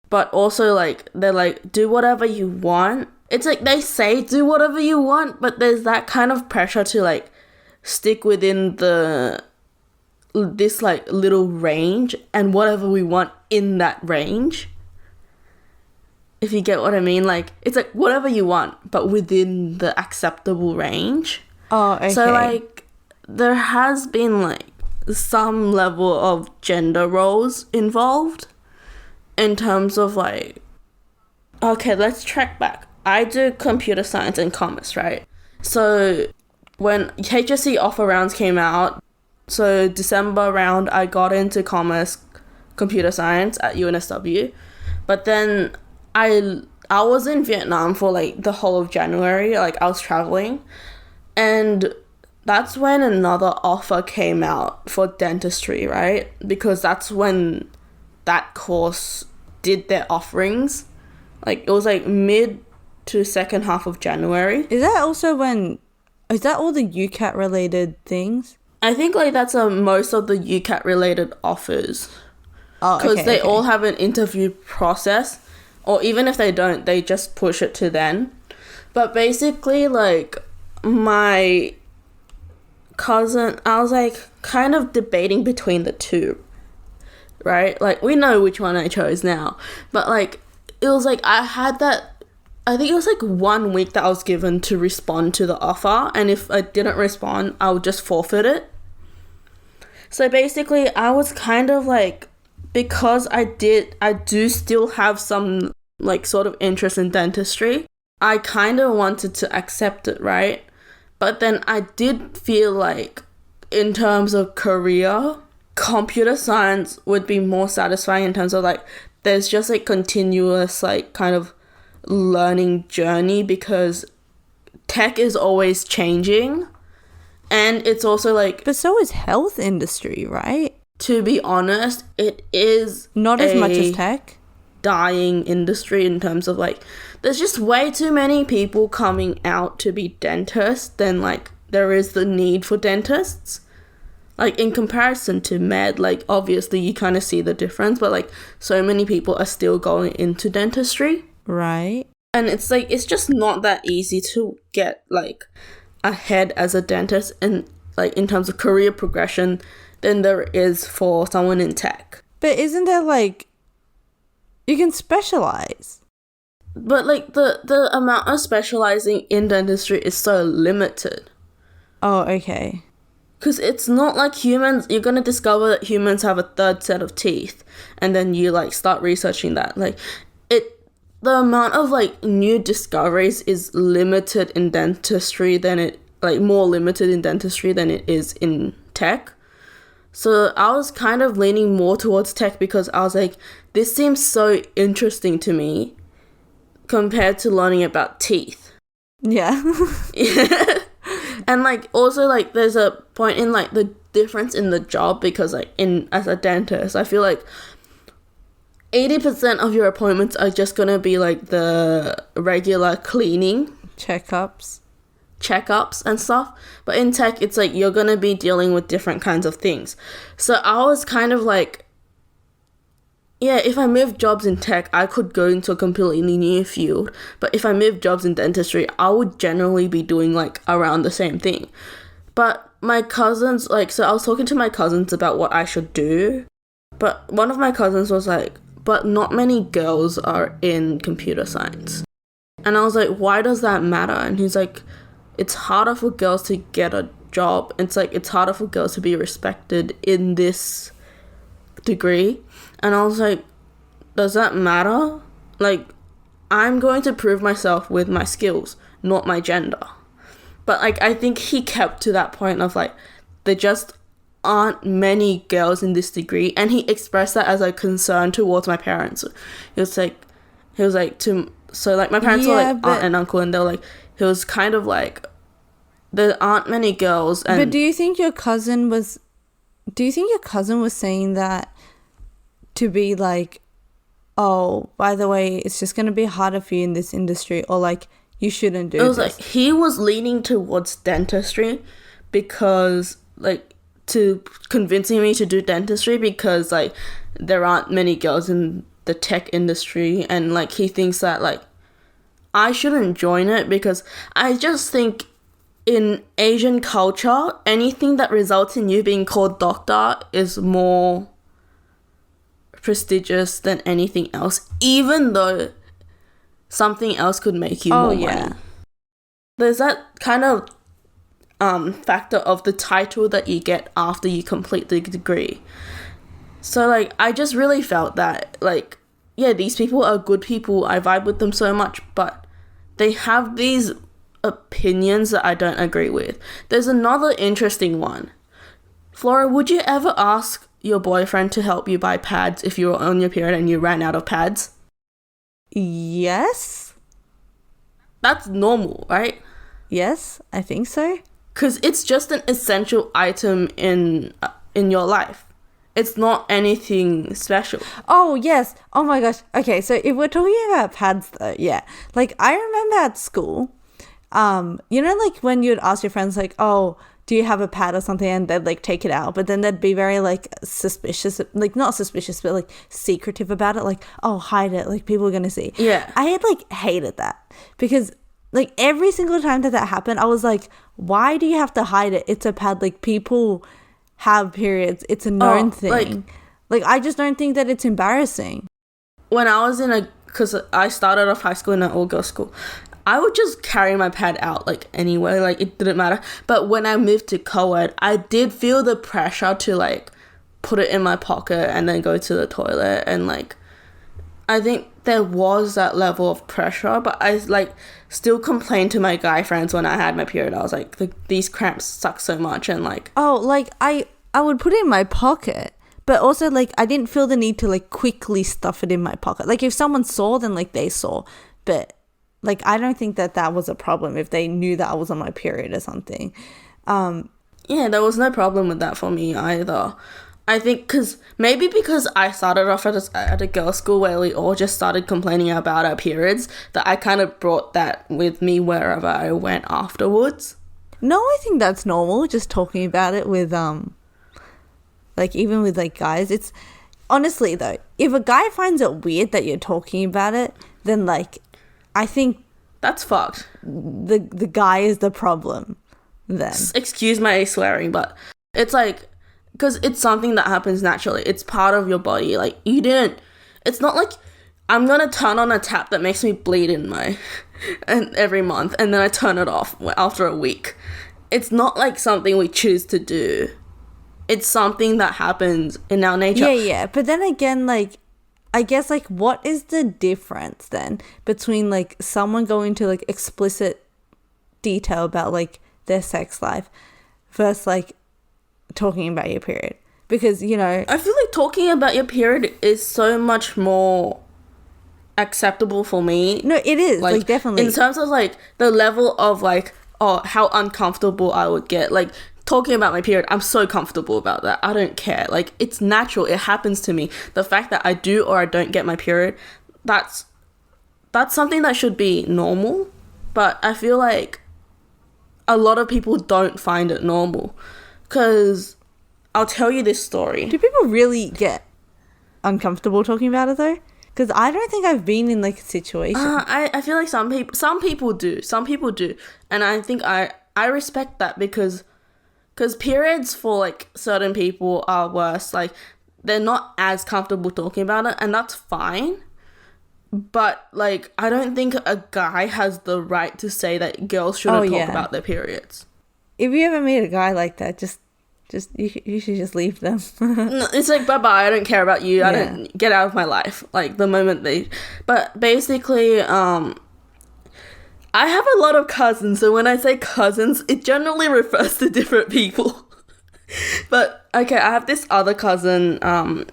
but also like they're like, do whatever you want. It's like they say do whatever you want, but there's that kind of pressure to like stick within this like little range and whatever we want in that range. If you get what I mean, like it's like whatever you want, but within the acceptable range. Oh, okay. So like there has been like some level of gender roles involved in terms of like, okay, let's track back. I do computer science and commerce, right? So when HSC offer rounds came out, so December round, I got into commerce, computer science at UNSW, but then I was in Vietnam for like the whole of January, like I was traveling, and that's when another offer came out for dentistry, right? Because that's when that course did their offerings. Like it was like mid to second half of January. Is that all the UCAT related things? I think like that's most of the UCAT related offers. Oh, okay. Because they all have an interview process, or even if they don't, they just push it to then. But basically, like my cousin, I was like kind of debating between the two, right? Like we know which one I chose now, but like it was like I think it was like 1 week that I was given to respond to the offer, and if I didn't respond, I would just forfeit it. So basically, I was kind of like, because I do still have some like sort of interest in dentistry, I kind of wanted to accept it, right? But then I did feel like, in terms of career, computer science would be more satisfying in terms of like, there's just a continuous like kind of learning journey, because tech is always changing. And it's also like, But so is health industry, right? to be honest, it is Not as much as tech. dying industry in terms of like, there's just way too many people coming out to be dentists than like there is the need for dentists. Like in comparison to med, like obviously you kind of see the difference, but like so many people are still going into dentistry. Right. And it's like, it's just not that easy to get like ahead as a dentist and like in terms of career progression than there is for someone in tech. But isn't there like, you can specialize? But like the amount of specializing in dentistry is so limited. Oh, okay. Because it's not like humans, you're going to discover that humans have a third set of teeth and then you like start researching that. Like the amount of like new discoveries is limited in dentistry than it, like more limited in dentistry than it is in tech. So I was kind of leaning more towards tech because I was like, this seems so interesting to me compared to learning about teeth. Yeah. Yeah. And like also like there's a point in like the difference in the job, because like as a dentist, I feel like 80% of your appointments are just gonna be like the regular cleaning checkups and stuff, but in tech it's like you're gonna be dealing with different kinds of things. So I was kind of like, yeah, if I move jobs in tech, I could go into a completely new field, but if I move jobs in dentistry, I would generally be doing like around the same thing. But my cousins, like, so I was talking to my cousins about what I should do, but one of my cousins was like, but not many girls are in computer science. And I was like, why does that matter? And he's like, it's harder for girls to get a job. It's like, it's harder for girls to be respected in this degree. And I was like, does that matter? Like, I'm going to prove myself with my skills, not my gender. But like, I think he kept to that point of like, there just aren't many girls in this degree, and he expressed that as a concern towards my parents. He was like so like my parents were like aunt and uncle, and they were like, he was kind of like, there aren't many girls. And but do you think your cousin was saying that to be like, oh, by the way, it's just going to be harder for you in this industry, or like, you shouldn't do this? It was like, he was leaning towards dentistry because like, to convincing me to do dentistry because like there aren't many girls in the tech industry, and like he thinks that like I shouldn't join it, because I just think in Asian culture, anything that results in you being called doctor is more prestigious than anything else, even though something else could make you more money. There's that kind of factor of the title that you get after you complete the degree. So like, I just really felt that like, yeah, these people are good people, I vibe with them so much, but they have these opinions that I don't agree with. There's another interesting one. Flora, would you ever ask your boyfriend to help you buy pads if you were on your period and you ran out of pads? Yes. That's normal, right? Yes, I think so. Because it's just an essential item in your life. It's not anything special. Oh, yes. Oh my gosh. Okay, so if we're talking about pads though, yeah. Like, I remember at school, you know, like when you'd ask your friends like, oh, do you have a pad or something, and they'd like take it out, but then they'd be very like suspicious, like not suspicious, but like secretive about it, like, oh, hide it, like people are gonna see. Yeah. I had like hated that, because like every single time that happened, I was like, why do you have to hide it? It's a pad. Like, people have periods. It's a known thing. Like, I just don't think that it's embarrassing. When I was because I started off high school in an all-girls school, I would just carry my pad out, like, anyway, like, it didn't matter. But when I moved to co-ed, I did feel the pressure to, like, put it in my pocket and then go to the toilet, and, like, I think there was that level of pressure, but I, like, still complained to my guy friends when I had my period. I was like, these cramps suck so much, and, like... Oh, like, I would put it in my pocket, but also, like, I didn't feel the need to, like, quickly stuff it in my pocket. Like, if someone saw, then, like, they saw, but... Like, I don't think that was a problem if they knew that I was on my period or something. Yeah, there was no problem with that for me either. I think because I started off at a girls' school where we all just started complaining about our periods, that I kind of brought that with me wherever I went afterwards. No, I think that's normal, just talking about it with, like, even with, like, guys. It's, honestly, though, if a guy finds it weird that you're talking about it, then, like... I think that's fucked. The guy is the problem then. Excuse my swearing, but it's like, because it's something that happens naturally. It's part of your body. Like, it's not like I'm going to turn on a tap that makes me bleed and every month, and then I turn it off after a week. It's not like something we choose to do. It's something that happens in our nature. Yeah. But then again, like, I guess, like, what is the difference then between, like, someone going to, like, explicit detail about, like, their sex life versus, like, talking about your period? Because, you know... I feel like talking about your period is so much more acceptable for me. No, it is, like definitely. In terms of, like, the level of, like, how uncomfortable I would get. Like, talking about my period, I'm so comfortable about that. I don't care. Like, it's natural. It happens to me. The fact that I do or I don't get my period, that's something that should be normal. But I feel like a lot of people don't find it normal. Because I'll tell you this story. Do people really get uncomfortable talking about it, though? Because I don't think I've been in, like, a situation. I feel like some people do. Some people do. And I think I respect that because periods for, like, certain people are worse. Like, they're not as comfortable talking about it, and that's fine. But, like, I don't think a guy has the right to say that girls shouldn't talk about their periods. If you ever meet a guy like that, just you should just leave them. No, it's like, bye-bye, I don't care about you. I don't... Get out of my life. Like, the moment they... But basically, I have a lot of cousins, so when I say cousins, it generally refers to different people. But, okay, I have this other cousin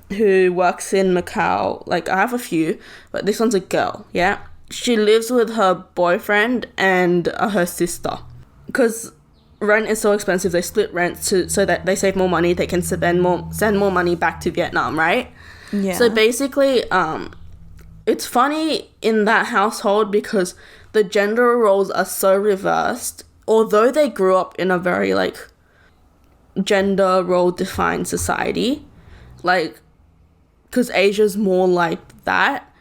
who works in Macau. Like, I have a few, but this one's a girl, yeah? She lives with her boyfriend and her sister. Because rent is so expensive, they split rent so that they save more money, they can send more money back to Vietnam, right? Yeah. So, basically, it's funny in that household because... the gender roles are so reversed, although they grew up in a very, like, gender role defined society, like, because Asia's more like that.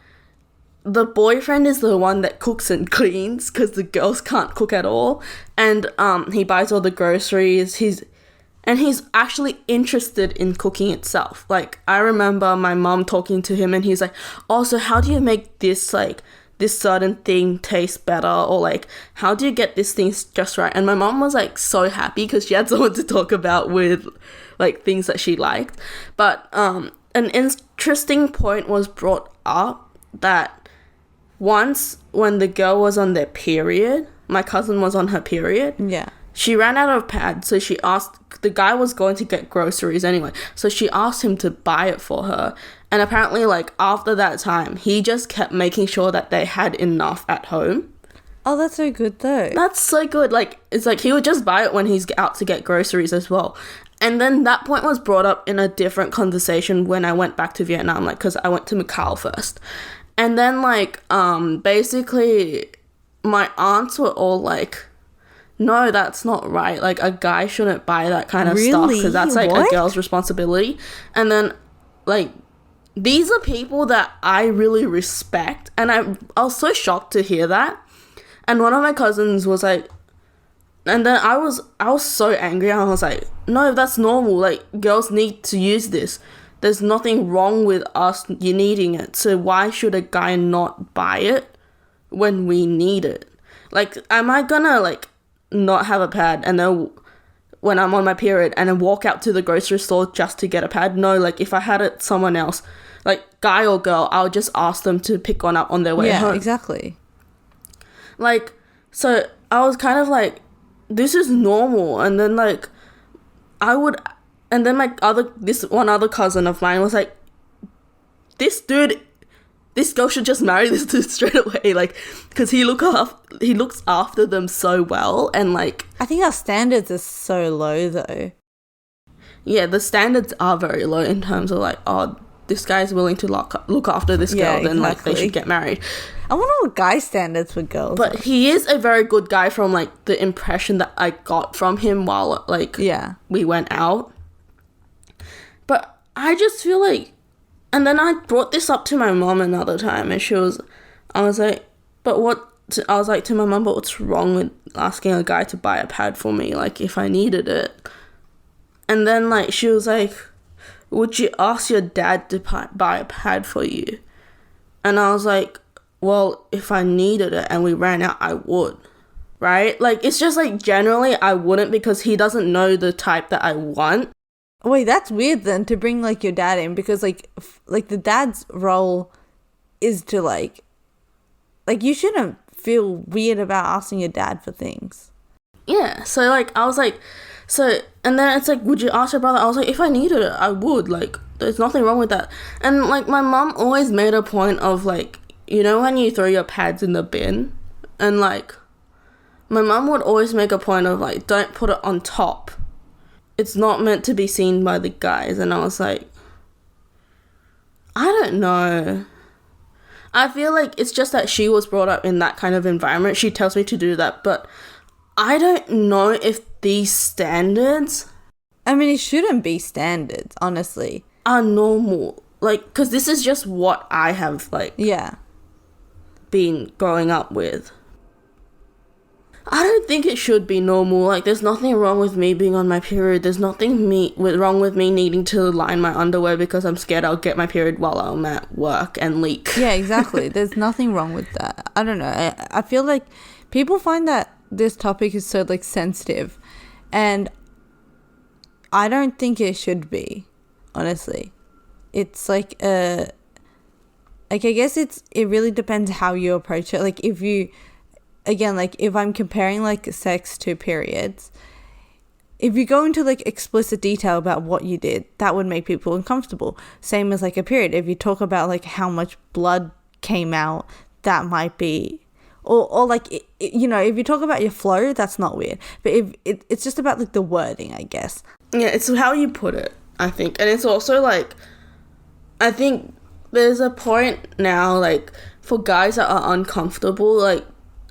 The boyfriend is the one that cooks and cleans because the girls can't cook at all, and he buys all the groceries. He's actually interested in cooking itself. Like, I remember my mom talking to him and he's like, oh, so how do you make this, like, this certain thing tastes better, or, like, how do you get this thing just right? And my mom was, like, so happy because she had someone to talk about with, like, things that she liked. But an interesting point was brought up that once when the girl was on their period, my cousin was on her period. Yeah. She ran out of pads, so she asked, the guy was going to get groceries anyway, so she asked him to buy it for her. And apparently, like, after that time, he just kept making sure that they had enough at home. Oh, that's so good, though. That's so good. Like, it's like he would just buy it when he's out to get groceries as well. And then that point was brought up in a different conversation when I went back to Vietnam, like, because I went to Macau first. And then, like, basically, my aunts were all like, no, that's not right. Like, a guy shouldn't buy that kind of stuff because that's, like, a girl's responsibility. And then, like, these are people that I really respect, and I was so shocked to hear that. And one of my cousins was like, and then I was so angry. I was like, no, that's normal. Like, girls need to use this. There's nothing wrong with us needing it. So why should a guy not buy it when we need it? Like, am I gonna, like, not have a pad and then when I'm on my period and then walk out to the grocery store just to get a pad? No, like, if I had it someone else, like, guy or girl, I'll just ask them to pick one up on their way home. Yeah, exactly. Like, so I was kind of like, this is normal. And then, like, and then this one other cousin of mine was like, this girl should just marry this dude straight away, like, because he looks after them so well. And, like, I think our standards are so low, though. Yeah, the standards are very low in terms of, like, oh, this guy's willing to look after this girl, then, like, they should get married. I wonder what guy standards for girls. But he is a very good guy from, like, the impression that I got from him while, like, we went out. But I just feel like, and then I brought this up to my mom another time, and I was like to my mom, but what's wrong with asking a guy to buy a pad for me, like, if I needed it? And then, like, she was like, would you ask your dad to buy a pad for you? And I was like, well, if I needed it and we ran out, I would, right? Like, it's just, like, generally I wouldn't, because he doesn't know the type that I want. Wait, that's weird then, to bring, like, your dad in, because, like, the dad's role is to, like, you shouldn't feel weird about asking your dad for things. Yeah, so, like, I was like, and then it's like, would you ask your brother? I was like, if I needed it, I would, like, there's nothing wrong with that. And, like, my mom always made a point of, like, you know when you throw your pads in the bin? And, like, my mom would always make a point of, like, don't put it on top. It's not meant to be seen by the guys. And I was like, I don't know. I feel like it's just that she was brought up in that kind of environment. She tells me to do that, but I don't know if these standards, I mean, it shouldn't be standards, honestly, are normal. Like, because this is just what I have, like, been growing up with. I don't think it should be normal. Like, there's nothing wrong with me being on my period. There's nothing wrong with me needing to line my underwear because I'm scared I'll get my period while I'm at work and leak. Yeah, exactly. There's nothing wrong with that. I don't know. I feel like people find that this topic is so, like, sensitive, and I don't think it should be, honestly. It's like I guess it really depends how you approach it. Like, if you, again, like, if I'm comparing, like, sex to periods, if you go into, like, explicit detail about what you did, that would make people uncomfortable. Same as, like, a period. If you talk about, like, how much blood came out, that might be, or like, you know, if you talk about your flow, that's not weird. But if it's just about, like, the wording, I guess. Yeah, it's how you put it, I think. And it's also, like, I think there's a point now, like, for guys that are uncomfortable, like,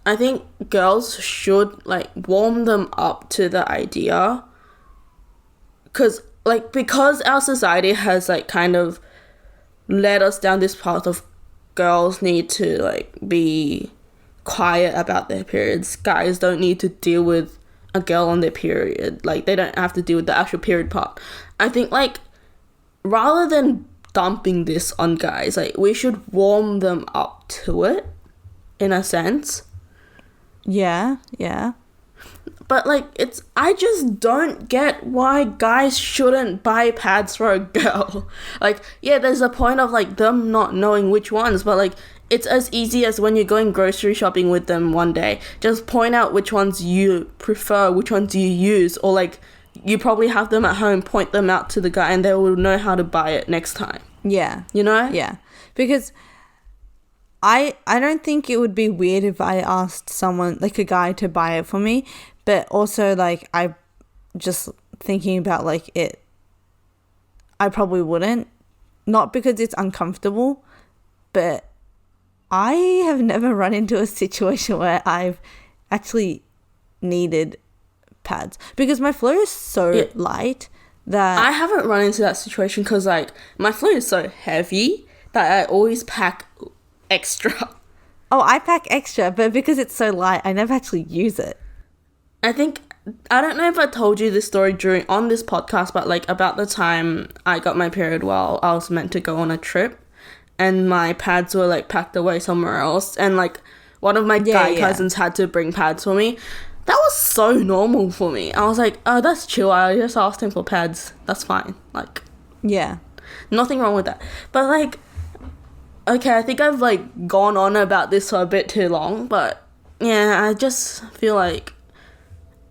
I think girls should, like, warm them up to the idea. Because our society has, like, kind of led us down this path of girls need to, like, be quiet about their periods. Guys don't need to deal with a girl on their period. Like, they don't have to deal with the actual period part. I think, like, rather than dumping this on guys, like, we should warm them up to it, in a sense. Yeah. But, like, I just don't get why guys shouldn't buy pads for a girl. Like, yeah, there's a point of, like, them not knowing which ones, but, like, it's as easy as when you're going grocery shopping with them one day. Just point out which ones you prefer, which ones you use, or, like, you probably have them at home, point them out to the guy, and they will know how to buy it next time. Yeah. You know? Yeah. Because I don't think it would be weird if I asked someone, like, a guy, to buy it for me, but also, like, I just thinking about, like, it, I probably wouldn't. Not because it's uncomfortable, but I have never run into a situation where I've actually needed pads, because my flow is so light that I haven't run into that situation, because, like, my flow is so heavy that I always pack extra. Oh, I pack extra, but because it's so light, I never actually use it. I don't know if I told you this story on this podcast, but, like, about the time I got my period while I was meant to go on a trip, and my pads were, like, packed away somewhere else, and, like, one of my guy yeah. cousins had to bring pads for me. That was so normal for me. I was like, oh, that's chill. I just asked him for pads. That's fine. Like, Yeah. nothing wrong with that. But like, okay, I think I've like gone on about this for a bit too long. But yeah, I just feel like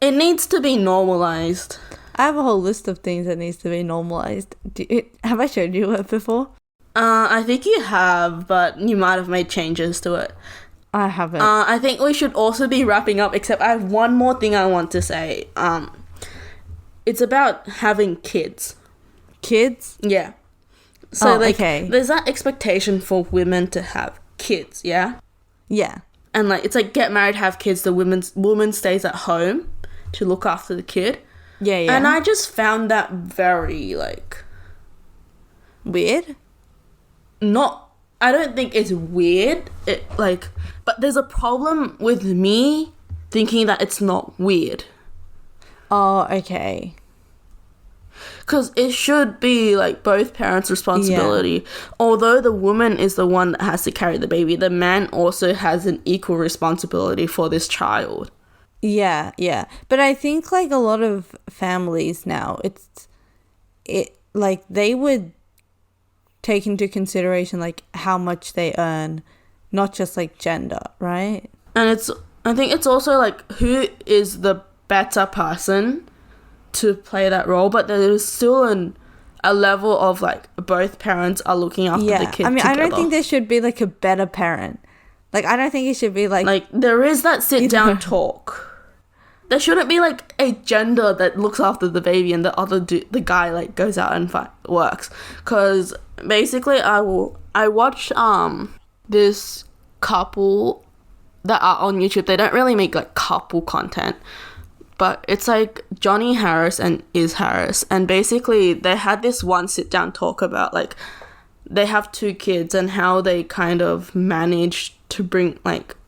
it needs to be normalized. I have a whole list of things that needs to be normalized. Have I showed you it before? I think you have, but you might have made changes to it. I haven't. I think we should also be wrapping up, except I have one more thing I want to say. It's about having kids. Kids? Yeah. So, okay. There's that expectation for women to have kids, yeah? Yeah. And, like, it's like get married, have kids, the woman stays at home to look after the kid. Yeah, yeah. And I just found that very, like... Weird? I don't think it's weird, but there's a problem with me thinking that it's not weird. Oh, okay. Because it should be, like, both parents' responsibility. Yeah. Although the woman is the one that has to carry the baby, the man also has an equal responsibility for this child. Yeah, yeah. But I think, like, a lot of families now, they would take into consideration, like, how much they earn, not just, like, gender, right? And I think it's also, like, who is the better person to play that role, but there is still a level of, like, both parents are looking after the kid together. I don't think there should be, like, a better parent. Like, I don't think it should be, like... Like, there is that sit-down talk. There shouldn't be, like, a gender that looks after the baby and the guy, like, goes out and works. Because, basically, I watched, this couple that are on YouTube. They don't really make, like, couple content. But it's, like, Johnny Harris and Iz Harris. And, basically, they had this one sit-down talk about, like, they have 2 kids and how they kind of managed to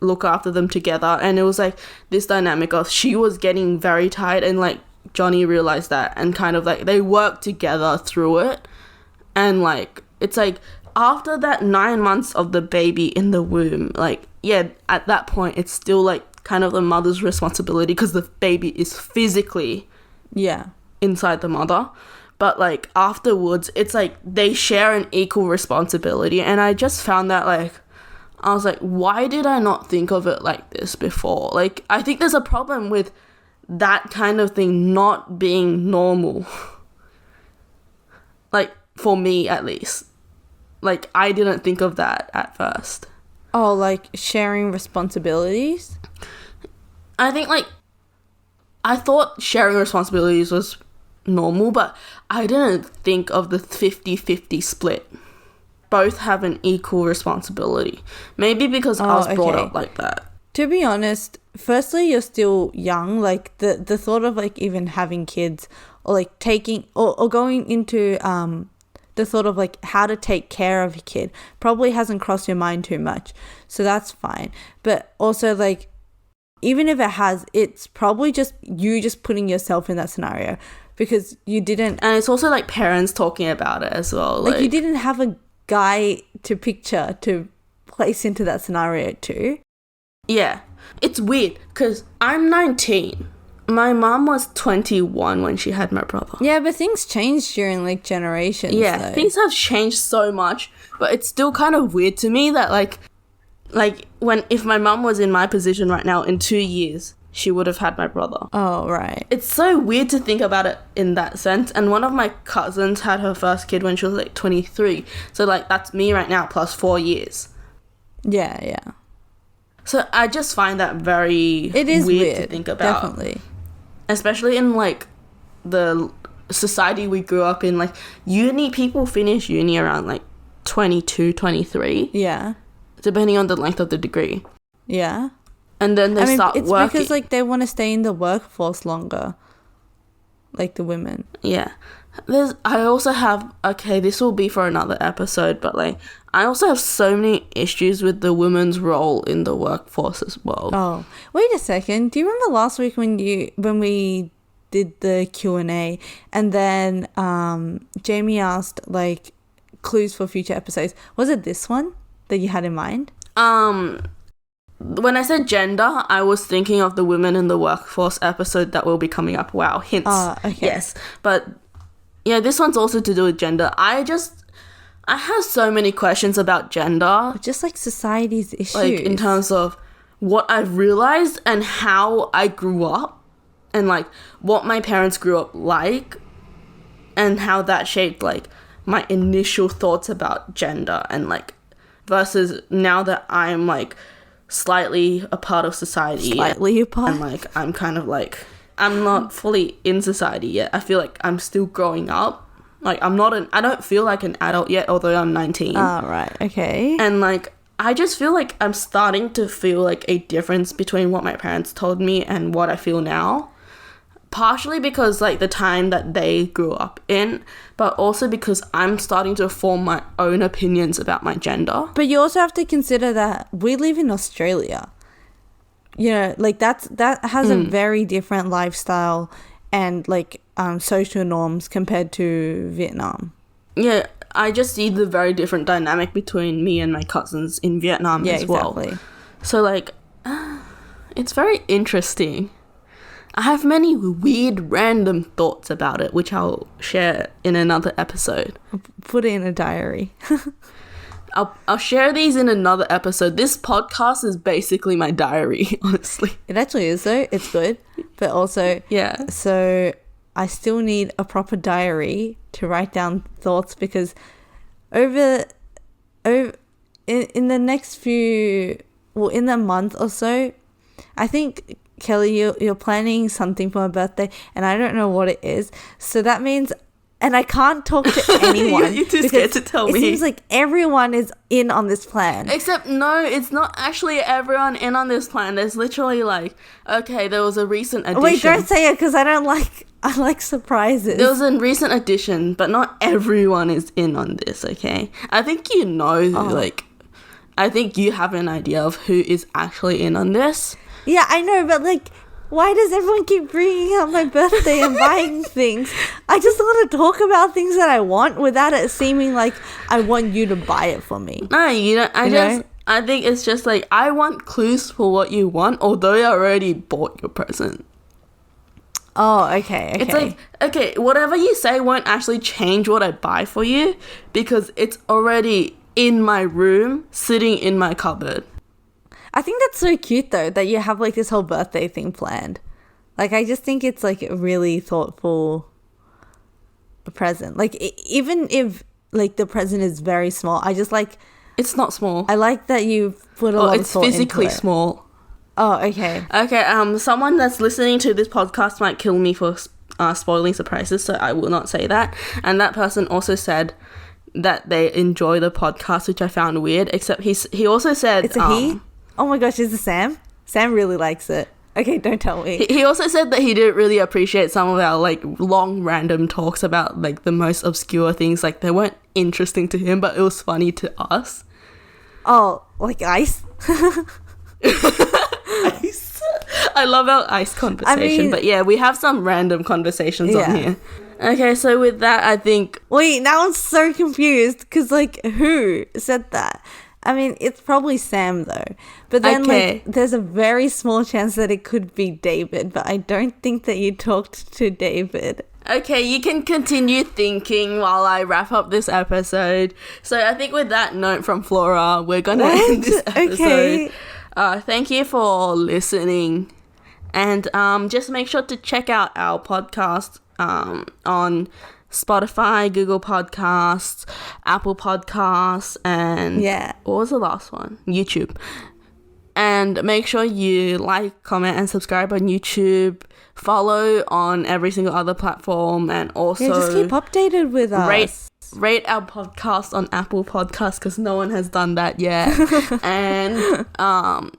look after them together. And it was like this dynamic of she was getting very tired and like Johnny realized that and kind of like they worked together through it. And like it's like after that 9 months of the baby in the womb, like yeah, at that point it's still like kind of the mother's responsibility because the baby is physically inside the mother. But like afterwards it's like they share an equal responsibility. And I just found that like I was like, why did I not think of it like this before? Like, I think there's a problem with that kind of thing not being normal. Like, for me, at least. Like, I didn't think of that at first. Oh, like, sharing responsibilities? I think, like, I thought sharing responsibilities was normal, but I didn't think of the 50-50 split. Both have an equal responsibility. Maybe because I was brought up like that. To be honest, firstly, you're still young. Like, the thought of, like, even having kids or, like, taking or going into the thought of, like, how to take care of a kid probably hasn't crossed your mind too much. So that's fine. But also, like, even if it has, it's probably just you just putting yourself in that scenario because you didn't... And it's also, like, parents talking about it as well. Like you didn't have a guy to picture to place into that scenario too. Yeah. It's weird because I'm 19. My mom was 21 when she had my brother. Yeah, but things change during like generations. Yeah, though. Things have changed so much, but it's still kind of weird to me that like if my mom was in my position right now in 2 years, she would have had my brother. Oh, right. It's so weird to think about it in that sense. And one of my cousins had her first kid when she was like 23. So like that's me right now plus 4 years. Yeah, yeah. So I just find that very weird to think about. Definitely. Especially in like the society we grew up in, like people finish uni around like 22, 23. Yeah. Depending on the length of the degree. Yeah. And then they start it's working. It's because like they want to stay in the workforce longer. Like the women. Yeah. I also have, okay, this will be for another episode, but like I also have so many issues with the women's role in the workforce as well. Oh, wait a second. Do you remember last week when we did the Q&A and then Jamie asked like clues for future episodes? Was it this one that you had in mind? when I said gender, I was thinking of the Women in the Workforce episode that will be coming up. Wow, hints. Okay. Yes, but yeah, this one's also to do with gender. I have so many questions about gender. Just like society's issues. Like in terms of what I've realized and how I grew up and like what my parents grew up like and how that shaped like my initial thoughts about gender and like versus now that I'm like slightly a part of society. Slightly a part? And like I'm kind of like I'm not fully in society yet. I feel like I'm still growing up. Like I don't feel like an adult yet, although I'm 19. Oh, right. Okay. And like I just feel like I'm starting to feel like a difference between what my parents told me and what I feel now. Partially because like the time that they grew up in, but also because I'm starting to form my own opinions about my gender. But you also have to consider that we live in Australia. You know, like that has a very different lifestyle and like social norms compared to Vietnam. Yeah, I just see the very different dynamic between me and my cousins in Vietnam as well. Exactly. So like it's very interesting. I have many weird random thoughts about it, which I'll share in another episode. Put it in a diary. I'll share these in another episode. This podcast is basically my diary, honestly. It actually is though. It's good. But also, yeah. So I still need a proper diary to write down thoughts because in the next in the month or so, I think, Kelly, you're planning something for my birthday and I don't know what it is. So that means, and I can't talk to anyone. You just get to tell me. It seems like everyone is in on this plan. Except no, it's not actually everyone in on this plan. There's literally like, okay, there was a recent addition. Wait, don't say it because I like surprises. There was a recent addition, but not everyone is in on this, okay? I think I think you have an idea of who is actually in on this. Yeah, I know, but like, why does everyone keep bringing up my birthday and buying things? I just want to talk about things that I want without it seeming like I want you to buy it for me. No, you don't. I think it's just like, I want clues for what you want, although I already bought your present. Oh, okay. It's like, okay, whatever you say won't actually change what I buy for you because it's already in my room, sitting in my cupboard. I think that's so cute though that you have like this whole birthday thing planned. Like I just think it's like a really thoughtful present. Like even if like the present is very small, I just like it's not small. I like that you put a lot of thought into it. It's physically small. Oh, okay. Okay, someone that's listening to this podcast might kill me for spoiling surprises, so I will not say that. And that person also said that they enjoy the podcast, which I found weird, except he also said it's a he? Oh my gosh, is it Sam? Sam really likes it. Okay, don't tell me. He also said that he didn't really appreciate some of our like long random talks about like the most obscure things. Like they weren't interesting to him, but it was funny to us. Oh, like ice? Ice. I love our ice conversation, but yeah, we have some random conversations on here. Okay, so with that, I think... Wait, now I'm so confused because like who said that? I mean, it's probably Sam though. But then like there's a very small chance that it could be David, but I don't think that you talked to David. Okay, you can continue thinking while I wrap up this episode. So I think with that note from Flora, we're going to end this episode. Okay. Thank you for listening. And just make sure to check out our podcast on Spotify, Google Podcasts, Apple Podcasts, and what was the last one? YouTube. And make sure you like, comment, and subscribe on YouTube. Follow on every single other platform, and also just keep updated with us. Rate our podcast on Apple Podcasts because no one has done that yet. And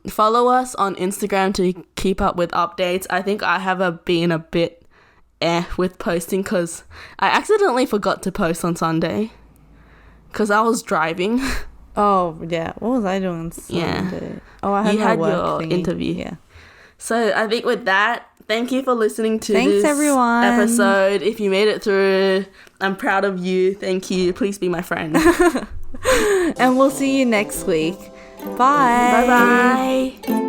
follow us on Instagram to keep up with updates. I think I have been a bit with posting because I accidentally forgot to post on Sunday because I was driving. Oh yeah, what was I doing on Sunday? Yeah. Oh, I had your interview. Yeah. So I think with that, thank you for listening to this everyone. Episode. If you made it through, I'm proud of you. Thank you. Please be my friend. And we'll see you next week. Bye. Bye bye.